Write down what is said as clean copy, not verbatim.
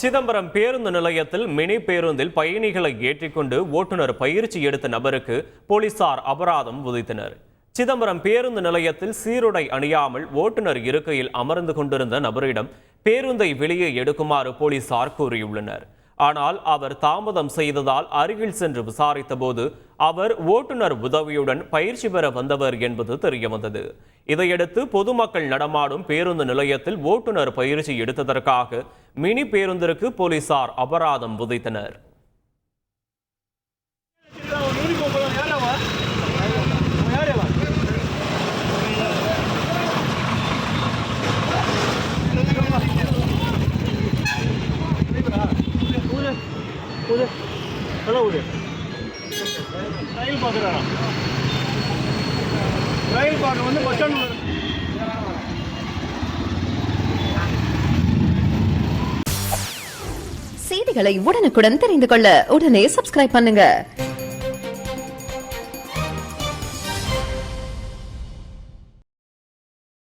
சிதம்பரம் பேருந்து நிலையத்தில் மினி பேருந்தில் பயணிகளை ஏற்றிக்கொண்டு ஓட்டுநர் பயிற்சி எடுத்த நபருக்கு போலீசார் அபராதம் விதித்தனர். சிதம்பரம் பேருந்து நிலையத்தில் சீருடை அணியாமல் ஓட்டுநர் இருக்கையில் அமர்ந்து கொண்டிருந்த நபரிடம் பேருந்தை வெளியே எடுக்குமாறு போலீசார் கூறியுள்ளனர். ஆனால் அவர் தாமதம் செய்ததால் அருகில் சென்று விசாரித்த போது அவர் ஓட்டுநர் உதவியுடன் பயிற்சி பெற வந்தவர் என்பது தெரியவந்தது. இதையடுத்து பொதுமக்கள் நடமாடும் பேருந்து நிலையத்தில் ஓட்டுநர் பயிற்சி எடுத்ததற்காக மினி பேருந்திற்கு போலீசார் அபராதம் விதித்தனர். செய்திகளை உடனுக்குடன் தெரிந்து கொள்ள உடனே சப்ஸ்கிரைப் பண்ணுங்க.